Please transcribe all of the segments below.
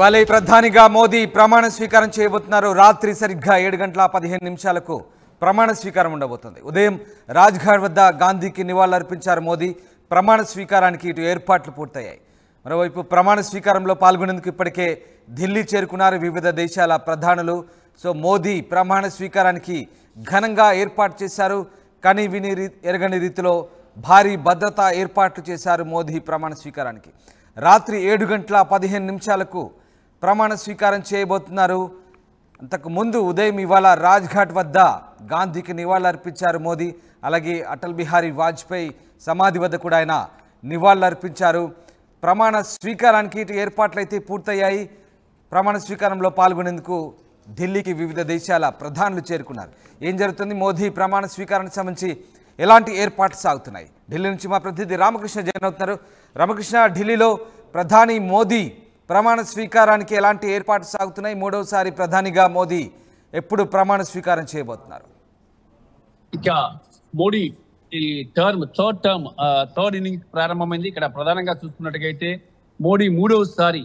ఇవాళ ప్రధానిగా మోదీ ప్రమాణ స్వీకారం చేయబోతున్నారు. రాత్రి సరిగ్గా 7:15 ప్రమాణ స్వీకారం ఉండబోతుంది. ఉదయం రాజ్ఘాట్ వద్ద గాంధీకి నివాళులర్పించారు మోదీ. ప్రమాణ స్వీకారానికి ఇటు ఏర్పాట్లు పూర్తయ్యాయి. మరోవైపు ప్రమాణ స్వీకారంలో పాల్గొనేందుకు ఇప్పటికే ఢిల్లీ చేరుకున్నారు వివిధ దేశాల ప్రధానులు. సో మోదీ ప్రమాణ స్వీకారానికి ఘనంగా ఏర్పాటు చేశారు. కానీ విని ఎరగని రీతిలో భారీ భద్రతా ఏర్పాట్లు చేశారు మోదీ ప్రమాణ స్వీకారానికి. రాత్రి 7:15 ప్రమాణ స్వీకారం చేయబోతున్నారు. అంతకు ముందు ఉదయం ఇవాళ రాజ్ఘాట్ వద్ద గాంధీకి నివాళులర్పించారు మోదీ. అలాగే అటల్ బిహారీ వాజ్పేయి సమాధి వద్ద కూడా ఆయన నివాళులర్పించారు. ప్రమాణ స్వీకారానికి ఇటు ఏర్పాట్లు అయితే పూర్తయ్యాయి. ప్రమాణ స్వీకారంలో పాల్గొనేందుకు ఢిల్లీకి వివిధ దేశాల ప్రధానులు చేరుకున్నారు. ఏం జరుగుతుంది, మోదీ ప్రమాణ స్వీకారానికి సంబంధించి ఎలాంటి ఏర్పాట్లు సాగుతున్నాయి? ఢిల్లీ నుంచి మా ప్రతినిధి రామకృష్ణ జాయిన్ అవుతున్నారు. రామకృష్ణ, ఢిల్లీలో ప్రధాని మోదీ ప్రమాణ స్వీకారానికి ఎలాంటి ఏర్పాట్లు సాగుతున్నాయి? మూడవసారి ప్రధానిగా మోదీ ఎప్పుడు ప్రమాణ స్వీకారం చేయబోతున్నారు? ఇక మోడీ ఈ థర్డ్ ఇన్నింగ్స్ ప్రారంభమైంది. ఇక్కడ ప్రధానంగా చూసుకున్నట్టుగైతే మోడీ మూడవసారి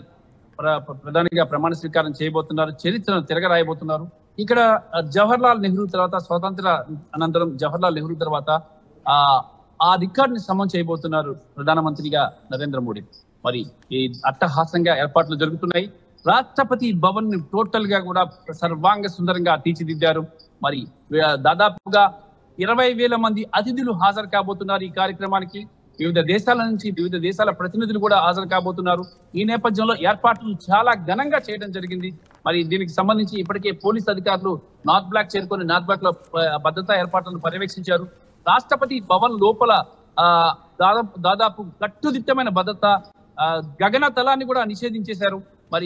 ప్రధానిగా ప్రమాణ స్వీకారం చేయబోతున్నారు. చరిత్రను తిరగరాయబోతున్నారు. ఇక్కడ జవహర్లాల్ నెహ్రూ తర్వాత, స్వాతంత్ర అనంతరం జవహర్లాల్ నెహ్రూ తర్వాత ఆ రికార్డుని సమం చేయబోతున్నారు ప్రధానమంత్రిగా నరేంద్ర మోడీ. మరి ఈ అట్టహాసంగా ఏర్పాట్లు జరుగుతున్నాయి. రాష్ట్రపతి భవన్ ని టోటల్ గా కూడా సర్వాంగ సుందరంగా తీర్చిదిద్దారు. మరి దాదాపుగా 20,000 మంది అతిథులు హాజరు కాబోతున్నారు ఈ కార్యక్రమానికి. వివిధ దేశాల నుంచి వివిధ దేశాల ప్రతినిధులు కూడా హాజరు కాబోతున్నారు. ఈ నేపథ్యంలో ఏర్పాట్లు చాలా ఘనంగా చేయడం జరిగింది. మరి దీనికి సంబంధించి ఇప్పటికే పోలీస్ అధికారులు నార్త్ బ్లాక్ చేరుకొని నార్త్ బ్లాక్ లో భద్రతా ఏర్పాట్లను పర్యవేక్షించారు. రాష్ట్రపతి భవన్ లోపల దాదాపు కట్టుదిట్టమైన భద్రత, గగన తలాన్ని కూడా నిషేధించేశారు. మరి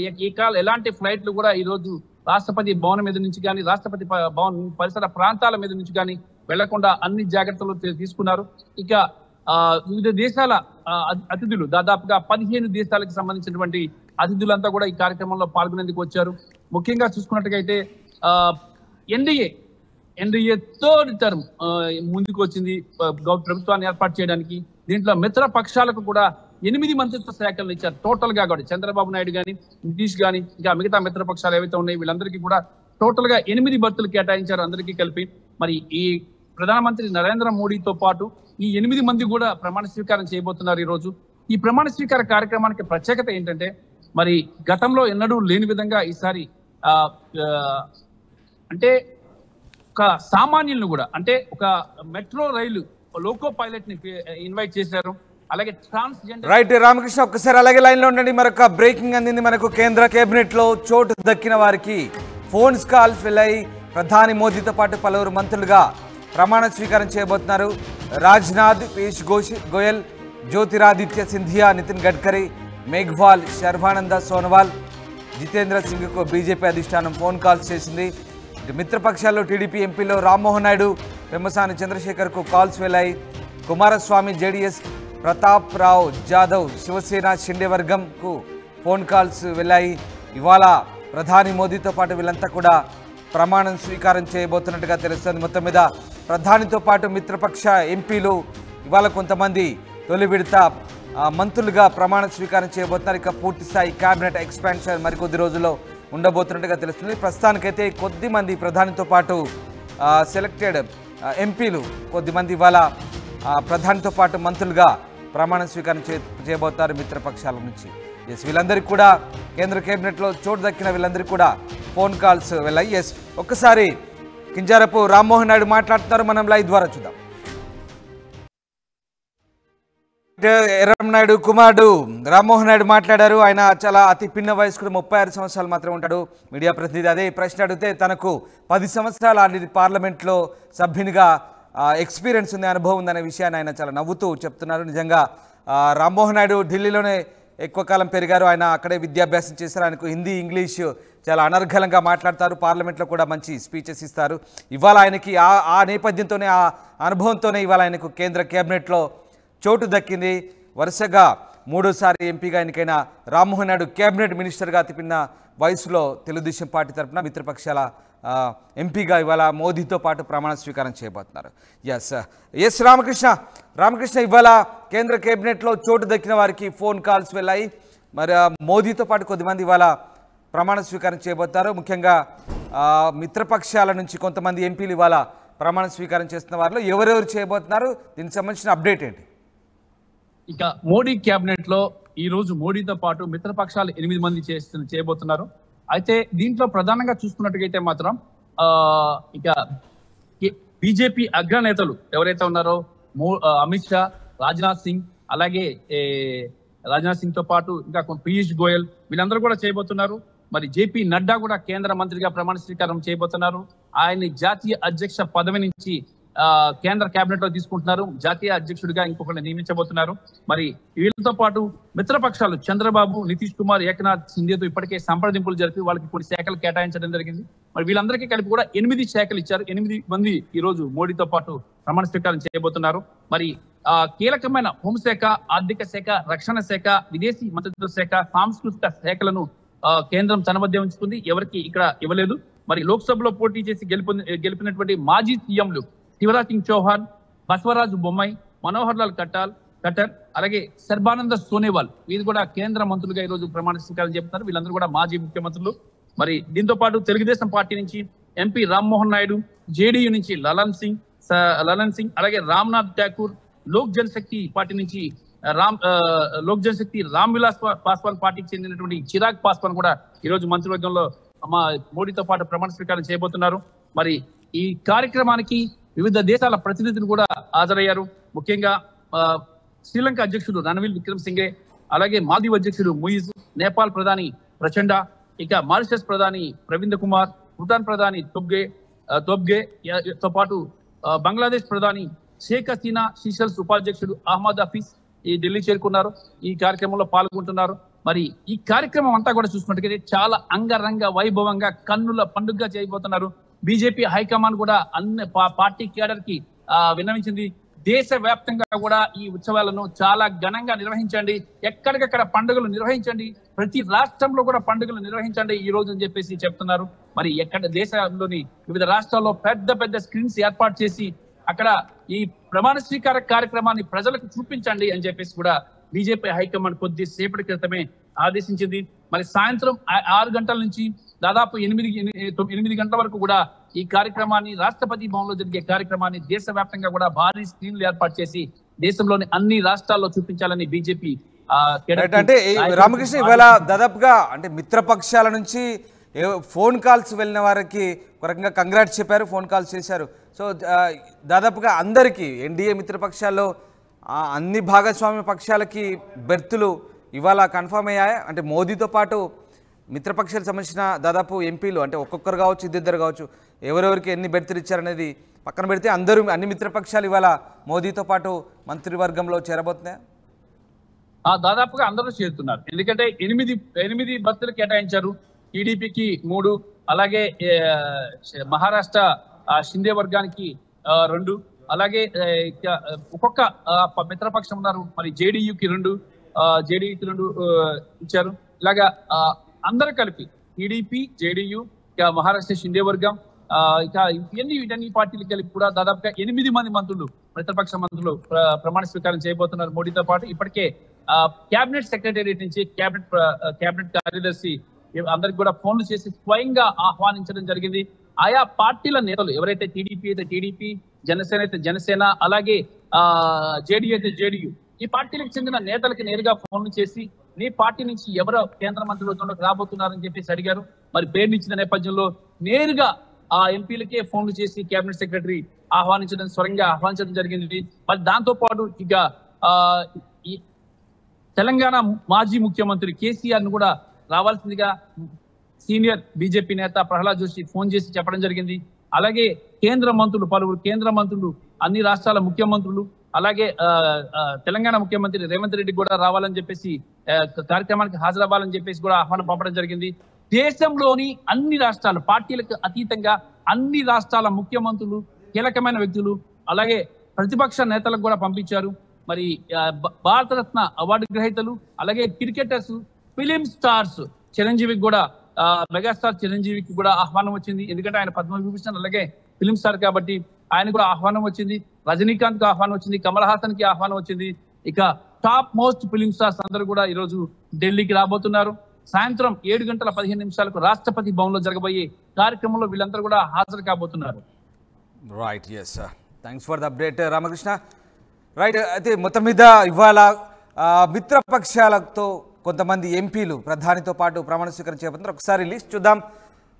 ఎలాంటి ఫ్లైట్లు కూడా ఈ రోజు రాష్ట్రపతి భవన్ మీద నుంచి కానీ, రాష్ట్రపతి భవన్ పరిసర ప్రాంతాల మీద నుంచి కానీ వెళ్లకుండా అన్ని జాగ్రత్తలు తీసుకున్నారు. ఇక వివిధ దేశాల అతిథులు, దాదాపుగా 15 దేశాలకు సంబంధించినటువంటి అతిథులంతా కూడా ఈ కార్యక్రమంలో పాల్గొనేందుకు వచ్చారు. ముఖ్యంగా చూసుకున్నట్టుగైతే ఎన్డీఏ థర్డ్ టర్మ్ ముందుకు వచ్చింది ప్రభుత్వాన్ని ఏర్పాటు చేయడానికి. దీంట్లో మిత్ర పక్షాలకు కూడా 8 మంత్రిత్వ శాఖలను ఇచ్చారు. టోటల్ గా కూడా చంద్రబాబు నాయుడు కానీ, నితీష్ కానీ, ఇంకా మిగతా మిత్ర పక్షాలు ఏవైతే ఉన్నాయి వీళ్ళందరికీ కూడా టోటల్ గా 8 బర్తులు కేటాయించారు అందరికీ కలిపి. మరి ఈ ప్రధానమంత్రి నరేంద్ర మోడీతో పాటు ఈ 8 మంది కూడా ప్రమాణ స్వీకారం చేయబోతున్నారు ఈ రోజు. ఈ ప్రమాణ స్వీకార కార్యక్రమానికి ప్రత్యేకత ఏంటంటే, మరి గతంలో ఎన్నడూ లేని విధంగా ఈసారి అంటే ఒక సామాన్యులను కూడా, అంటే ఒక మెట్రో రైలు లోకో పైలట్ ని ఇన్వైట్ చేశారు. అలాగే ట్రాన్స్జెండర్. రైట్ రామకృష్ణ, ఒక్కసారి అలాగే లైన్ లో ఉండండి. మరొక బ్రేకింగ్ అందింది మనకు. కేంద్ర కేబినెట్ లో చోటు దక్కిన వారికి ఫోన్స్ కాల్స్ వెళ్ళాయి. ప్రధాని మోదీతో పాటు పలువురు మంత్రులుగా ప్రమాణ స్వీకారం చేయబోతున్నారు. రాజ్నాథ్, పీయూష్ గోయల్, జ్యోతిరాదిత్య సింధియా, నితిన్ గడ్కరీ, మేఘ్వాల్, శర్వానంద సోనోవాల్, జితేంద్ర సింగ్కు బీజేపీ అధిష్టానం ఫోన్ కాల్స్ చేసింది. మిత్రపక్షాల్లో టీడీపీ ఎంపీలో రామ్మోహన్ నాయుడు, పెమ్మసాని చంద్రశేఖర్కు కాల్స్ వెళ్ళాయి. కుమారస్వామి, జేడీఎస్ ప్రతాప్ రావు జాదవ్, శివసేన షిండే వర్గంకు ఫోన్ కాల్స్ వెళ్ళాయి. ఇవాళ ప్రధాని మోదీతో పాటు వీళ్ళంతా కూడా ప్రమాణం స్వీకారం చేయబోతున్నట్టుగా తెలుస్తుంది. మొత్తం మీద ప్రధానితో పాటు మిత్రపక్ష ఎంపీలు ఇవాళ కొంతమంది తొలి విడత మంత్రులుగా ప్రమాణ స్వీకారం చేయబోతున్నారు. ఇక పూర్తి స్థాయి క్యాబినెట్ ఎక్స్పాన్షన్ మరికొద్ది రోజుల్లో ఉండబోతున్నట్టుగా తెలుస్తుంది. ప్రస్తుతానికైతే కొద్దిమంది ప్రధానితో పాటు సెలెక్టెడ్ ఎంపీలు కొద్దిమంది ఇవాళ ప్రధానితో పాటు మంత్రులుగా ప్రమాణ స్వీకారం చేయబోతారు మిత్రపక్షాల నుంచి. ఎస్, వీళ్ళందరికీ కూడా కేంద్ర కేబినెట్లో చోటు దక్కిన వీళ్ళందరికీ కూడా ఫోన్ కాల్స్ వెళ్ళాయి. ఎస్, ఒక్కసారి కింజారపు రామ్మోహన్ నాయుడు మాట్లాడుతున్నారు, మనం లైవ్ ద్వారా చూద్దాం. ఎర్రంనాయుడు కుమారుడు రామ్మోహన్ నాయుడు మాట్లాడారు. ఆయన చాలా అతి పిన్న వయస్కుడు, 36 సంవత్సరాలు మాత్రమే ఉంటాడు. మీడియా ప్రతినిధి అదే ప్రశ్న అడిగితే తనకు 10 సంవత్సరాలు ఆల్రెడీ పార్లమెంట్లో సభ్యునిగా ఎక్స్పీరియన్స్ ఉంది, అనుభవం ఉందనే విషయాన్ని ఆయన చాలా నవ్వుతూ చెప్తున్నారు. నిజంగా రామ్మోహన్ నాయుడు ఢిల్లీలోనే ఎక్కువ కాలం పెరిగారు. ఆయన అక్కడే విద్యాభ్యాసం చేశారు. ఆయనకు హిందీ, ఇంగ్లీష్ చాలా అనర్గళంగా మాట్లాడతారు. పార్లమెంట్లో కూడా మంచి స్పీచెస్ ఇస్తారు. ఇవాళ ఆయనకి ఆ నేపథ్యంతోనే, ఆ అనుభవంతోనే ఇవాళ ఆయనకు కేంద్ర కేబినెట్లో చోటు దక్కింది. వరుసగా 3సారి ఎంపీగా ఎన్నికైన రామ్మోహన్ నాయుడు కేబినెట్ మినిస్టర్గా అతిపిన్న వయసులో తెలుగుదేశం పార్టీ తరఫున మిత్రపక్షాల ఎంపీగా ఇవాళ మోదీతో పాటు ప్రమాణ స్వీకారం చేయబోతున్నారు. ఎస్ రామకృష్ణ, ఇవాళ కేంద్ర కేబినెట్లో చోటు దక్కిన వారికి ఫోన్ కాల్స్ వెళ్ళాయి. మరి మోదీతో పాటు కొద్దిమంది ఇవాళ ప్రమాణ స్వీకారం చేయబోతారు. ముఖ్యంగా మిత్రపక్షాల నుంచి కొంతమంది ఎంపీలు ఇవాళ ప్రమాణ స్వీకారం చేస్తున్న వారిలో ఎవరెవరు చేయబోతున్నారు, దీనికి సంబంధించిన అప్డేట్ ఏంటి? ఇక మోడీ క్యాబినెట్ లో ఈ రోజు మోడీతో పాటు మిత్రపక్షాలు 8 మంది చేయబోతున్నారు. అయితే దీంట్లో ప్రధానంగా చూసుకున్నట్టుగైతే మాత్రం ఇక బీజేపీ అగ్రనేతలు ఎవరైతే ఉన్నారో అమిత్ షా, రాజ్నాథ్ సింగ్, అలాగే రాజ్నాథ్ సింగ్ తో పాటు ఇంకా పీయూష్ గోయల్ వీళ్ళందరూ కూడా చేయబోతున్నారు. మరి జేపీ నడ్డా కూడా కేంద్ర మంత్రిగా ప్రమాణ స్వీకారం చేయబోతున్నారు. ఆయన్ని జాతీయ అధ్యక్ష పదవి నుంచి కేంద్ర కేబినెట్ లో తీసుకుంటున్నారు. జాతీయ అధ్యక్షుడిగా ఇంకొకరిని నియమించబోతున్నారు. మరి వీళ్ళతో పాటు మిత్రపక్షాలు చంద్రబాబు, నితీష్ కుమార్, ఏకనాథ్ సింధేతో ఇప్పటికే సంప్రదింపులు జరిపి వాళ్ళకి కొన్ని శాఖలు కేటాయించడం జరిగింది. మరి వీళ్ళందరికీ కలిపి కూడా 8 శాఖలు ఇచ్చారు. 8 మంది ఈ రోజు మోడీతో పాటు ప్రమాణ స్వీకారం చేయబోతున్నారు. మరి కీలకమైన హోంశాఖ, ఆర్థిక శాఖ, రక్షణ శాఖ, విదేశీ మంత్రిత్వ శాఖ, సాంస్కృతిక శాఖలను కేంద్రం తన మధ్య ఉంచుకుంది. ఎవరికి ఇక్కడ ఇవ్వలేదు. మరి లోక్సభలో పోటీ చేసి గెలిపినటువంటి మాజీ సీఎంలు శివరాజ్ సింగ్ చౌహాన్, బసవరాజు బొమ్మాయి, మనోహర్ లాల్ ఖట్టర్, అలాగే సర్బానంద సోనేవాల్ వీరు కూడా కేంద్ర మంత్రులుగా ఈ రోజు ప్రమాణ స్వీకారం చెప్తున్నారు. వీళ్ళందరూ కూడా మాజీ ముఖ్యమంత్రులు. మరి దీంతో పాటు తెలుగుదేశం పార్టీ నుంచి ఎంపీ రామ్మోహన్ నాయుడు, జేడీయూ నుంచి లలన్ సింగ్, అలాగే రామ్నాథ్ ఠాకూర్, లోక్ జనశక్తి పార్టీ నుంచి లోక్ జనశక్తి రామ్ విలాస్ పాస్వాన్ పార్టీకి చెందినటువంటి చిరాగ్ పాస్వాన్ కూడా ఈ రోజు మంత్రివర్గంలో మోడీతో పాటు ప్రమాణ స్వీకారం చేయబోతున్నారు. మరి ఈ కార్యక్రమానికి వివిధ దేశాల ప్రతినిధులు కూడా హాజరయ్యారు. ముఖ్యంగా శ్రీలంక అధ్యక్షుడు రణవిల్ విక్రమసింఘే, అలాగే మాల్దీవ్ అధ్యక్షుడు ముయిజ్, నేపాల్ ప్రధాని ప్రచండ, ఇక మారిషస్ ప్రధాని ప్రవీంద్ కుమార్, భూటాన్ ప్రధాని తోబ్గే తో పాటు బంగ్లాదేశ్ ప్రధాని షేక్ హసీనా, సీషెల్స్ ఉపాధ్యక్షుడు అహ్మద్ హఫీజ్ ఈ ఢిల్లీ చేరుకున్నారు. ఈ కార్యక్రమంలో పాల్గొంటున్నారు. మరి ఈ కార్యక్రమం అంతా కూడా చూసుకున్నట్టుగా చాలా అంగరంగ వైభవంగా కన్నుల పండుగగా చేయబోతున్నారు. బీజేపీ హైకమాండ్ కూడా అన్ని పార్టీ కేడర్ కి విన్నవించింది. దేశ వ్యాప్తంగా కూడా ఈ ఉత్సవాలను చాలా ఘనంగా నిర్వహించండి, ఎక్కడికక్కడ పండుగలు నిర్వహించండి, ప్రతి రాష్ట్రంలో కూడా పండుగలు నిర్వహించండి ఈ రోజు అని చెప్పేసి చెప్తున్నారు. మరి ఎక్కడ దేశంలోని వివిధ రాష్ట్రాల్లో పెద్ద పెద్ద స్క్రీన్స్ ఏర్పాటు చేసి అక్కడ ఈ ప్రమాణ స్వీకార కార్యక్రమాన్ని ప్రజలకు చూపించండి అని చెప్పేసి కూడా బీజేపీ హైకమాండ్ కొద్దిసేపటి క్రితమే ఆదేశించింది. మరి సాయంత్రం 6 గంటల నుంచి దాదాపు 8 గంటల వరకు కూడా ఈ కార్యక్రమాన్ని, రాష్ట్రపతి భవన్ లో జరిగే కార్యక్రమాన్ని దేశవ్యాప్తంగా కూడా భారీ స్క్రీన్లు ఏర్పాటు చేసి దేశంలోని అన్ని రాష్ట్రాల్లో చూపించాలని బీజేపీ అంటే రామకృష్ణ ఇవాళ దాదాపుగా అంటే మిత్రపక్షాల నుంచి ఫోన్ కాల్స్ వెళ్ళిన వారికి ఒక రకంగా కంగ్రాట్స్ చెప్పారు, ఫోన్ కాల్స్ చేశారు. సో దాదాపుగా అందరికీ ఎన్డీఏ మిత్రపక్షాల్లో అన్ని భాగస్వామ్య పక్షాలకి బెర్తులు ఇవాళ కన్ఫర్మ్ అయ్యాయి. అంటే మోదీతో పాటు మిత్రపక్షాలకు సంబంధించిన దాదాపు ఎంపీలు అంటే ఒక్కొక్కరు కావచ్చు, ఇద్దరు కావచ్చు, ఎవరెవరికి ఎన్ని బెర్తులు ఇచ్చారనేది పక్కన పెడితే అందరూ అన్ని మిత్రపక్షాలు ఇవాళ మోదీతో పాటు మంత్రివర్గంలో చేరబోతున్నాయి. దాదాపుగా అందరూ చేరుతున్నారు. ఎందుకంటే 8 బర్తులు కేటాయించారు. టీడీపీకి 3, అలాగే మహారాష్ట్ర షిందే వర్గానికి 2, అలాగే ఒక్కొక్క మిత్రపక్షం ఉన్నారు. మరి జేడీయూకి 2 ఇచ్చారు. ఇలాగా అందరూ కలిపి టీడీపీ, జేడీయూ, మహారాష్ట్ర షిందే వర్గం, ఇక వీటన్ని పార్టీలు కలిపి కూడా దాదాపుగా 8 మంది మంత్రులు, మిత్రపక్ష మంత్రులు ప్రమాణ స్వీకారం చేయబోతున్నారు మోడీతో పాటు. ఇప్పటికే కేబినెట్ సెక్రటేరియట్ నుంచి కేబినెట్ కార్యదర్శి అందరికి కూడా ఫోన్లు చేసి స్వయంగా ఆహ్వానించడం జరిగింది. ఆయా పార్టీల నేతలు ఎవరైతే టీడీపీ అయితే టీడీపీ, జనసేన అయితే జనసేన, అలాగే జేడీయూ అయితే జేడీయూ, ఈ పార్టీలకు చెందిన నేతలకి నేరుగా ఫోన్లు చేసి నీ పార్టీ నుంచి ఎవరో కేంద్ర మంత్రివర్గంలోకి రాబోతున్నారని చెప్పేసి అడిగారు. మరి పేరు ఇచ్చిన నేపథ్యంలో నేరుగా ఆ ఎంపీలకే ఫోన్లు చేసి కేబినెట్ సెక్రటరీ స్వరంగా ఆహ్వానించడం జరిగింది. మరి దాంతో పాటు ఇక తెలంగాణ మాజీ ముఖ్యమంత్రి కేసీఆర్ ను కూడా రావాల్సిందిగా సీనియర్ బీజేపీ నేత ప్రహ్లాద్ జోషి ఫోన్ చేసి చెప్పడం జరిగింది. అలాగే పలువురు కేంద్ర మంత్రులు, అన్ని రాష్ట్రాల ముఖ్యమంత్రులు, అలాగే తెలంగాణ ముఖ్యమంత్రి రేవంత్ రెడ్డి కూడా రావాలని చెప్పేసి, కార్యక్రమానికి హాజరవ్వాలని చెప్పేసి కూడా ఆహ్వానం పంపడం జరిగింది. దేశంలోని అన్ని రాష్ట్రాలు, పార్టీలకు అతీతంగా అన్ని రాష్ట్రాల ముఖ్యమంత్రులు, కీలకమైన వ్యక్తులు, అలాగే ప్రతిపక్ష నేతలకు కూడా పంపించారు. మరి భారతరత్న అవార్డు గ్రహీతలు, అలాగే క్రికెటర్స్, ఫిలిం స్టార్స్ చిరంజీవికి కూడా, మెగాస్టార్ చిరంజీవికి కూడా ఆహ్వానం వచ్చింది. ఎందుకంటే ఆయన పద్మవిభూషణ్ అలాగే ఫిలిం స్టార్ కాబట్టి ఆయన కూడా ఆహ్వానం వచ్చింది. రజనీకాంత్ కి ఆహ్వానం వచ్చింది, కమల్ హాసన్ కి ఆహ్వానం వచ్చింది. ఇక టాప్ మోస్ట్ ఫిలిం స్టార్స్ అందరూ కూడా ఈరోజు ఢిల్లీకి రాబోతున్నారు. సాయంత్రం 7:15 రాష్ట్రపతి భవన్ లో జరగబోయే కార్యక్రమంలో వీళ్ళందరూ కూడా హాజరు కాబోతున్నారు. Right, yes, thanks for the update Ramakrishna. Right, అయితే మొత్తం మీద ఇవాళ మిత్రపక్షాలతో కొంతమంది ఎంపీలు ప్రధానితో పాటు ప్రమాణ స్వీకారం చేయబోతున్నారు. ఒకసారి లిస్ట్ చూద్దాం.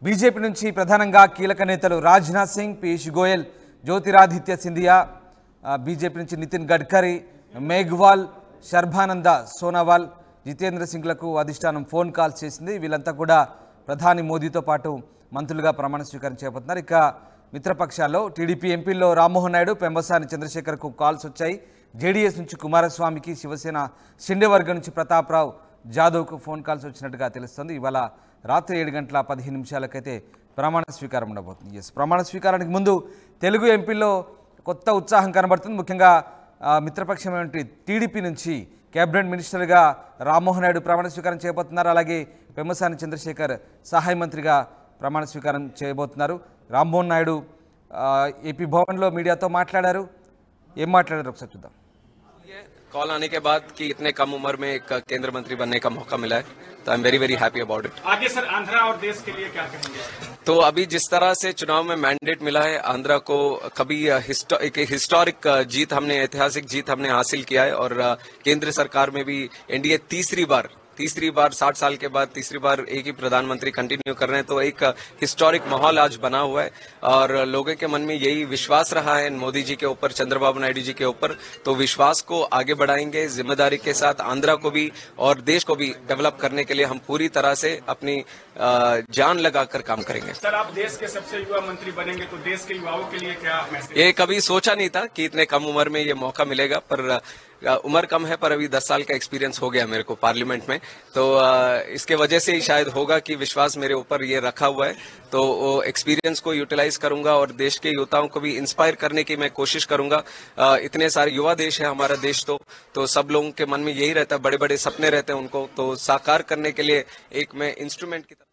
బీజేపీ నుంచి ప్రధానంగా కీలక నేతలు రాజ్నాథ్ సింగ్, పీయూష్ గోయల్, జ్యోతిరాదిత్య సింధియా, బీజేపీ నుంచి నితిన్ గడ్కరీ, మేఘ్వాల్, శర్బానంద సోనోవాల్, జితేంద్ర సింగ్లకు అధిష్టానం ఫోన్ కాల్స్ చేసింది. వీళ్ళంతా కూడా ప్రధాని మోదీతో పాటు మంత్రులుగా ప్రమాణ స్వీకారం చేయబోతున్నారు. ఇక మిత్రపక్షాల్లో టీడీపీ ఎంపీల్లో రామ్మోహన్ నాయుడు, పెంబసాని చంద్రశేఖర్కు కాల్స్ వచ్చాయి. జేడీఎస్ నుంచి కుమారస్వామికి, శివసేన షిండే వర్గం నుంచి ప్రతాప్రావు జాదవ్కు ఫోన్ కాల్స్ వచ్చినట్టుగా తెలుస్తుంది. ఇవాళ రాత్రి 7:15 ప్రమాణ స్వీకారం ఉండబోతుంది. ఎస్, ప్రమాణ స్వీకారానికి ముందు తెలుగు ఎంపీల్లో కొత్త ఉత్సాహం కనబడుతుంది. ముఖ్యంగా మిత్రపక్షం ఏమిటి టీడీపీ నుంచి కేబినెట్ మినిస్టర్గా రామ్మోహన్ నాయుడు ప్రమాణ స్వీకారం చేయబోతున్నారు. అలాగే పెమ్మసాని చంద్రశేఖర్ సహాయ మంత్రిగా ప్రమాణ స్వీకారం చేయబోతున్నారు. రామ్మోహన్ నాయుడు ఏపీ భవన్లో మీడియాతో మాట్లాడారు. ఏం మాట్లాడారు ఒకసారి చూద్దాం. कॉल आने के बाद कि इतने कम उम्र में एक केंद्र मंत्री बनने का मौका मिला है, तो I am very very happy about it. आगे सर आंध्रा और देश के लिए क्या कहेंगे? तो अभी जिस तरह से चुनाव में मैंडेट मिला है, आंध्रा को कभी एक हिस्टोरिक जीत हमने, ऐतिहासिक जीत हमने हासिल किया है और केंद्र सरकार में भी एनडीए तीसरी बार 60 साल के बाद तीसरी बार एक ही प्रधानमंत्री कंटिन्यू कर रहे हैं. तो एक हिस्टोरिक माहौल आज बना हुआ है और लोगों के मन में यही विश्वास रहा है मोदी जी के ऊपर, चंद्रबाबू नायडू जी के ऊपर. तो विश्वास को आगे बढ़ाएंगे जिम्मेदारी के साथ. आंध्रा को भी और देश को भी डेवलप करने के लिए हम पूरी तरह से अपनी जान लगाकर काम करेंगे. सर, आप देश के सबसे युवा मंत्री बनेंगे, तो देश के युवाओं के लिए क्या मैसेज? ये कभी सोचा नहीं था कि इतने कम उम्र में ये मौका मिलेगा, पर उम्र कम है पर अभी 10 साल का एक्सपीरियंस हो गया मेरे को पार्लियामेंट में. तो इसके वजह से ही शायद होगा कि विश्वास मेरे ऊपर ये रखा हुआ है. तो वो एक्सपीरियंस को यूटिलाइज करूंगा और देश के युवताओं को भी इंस्पायर करने की मैं कोशिश करूंगा. इतने सारे युवा देश है हमारा देश, तो सब लोगों के मन में यही रहता है, बड़े बड़े सपने रहते हैं उनको, तो साकार करने के लिए एक मैं इंस्ट्रूमेंट की तरह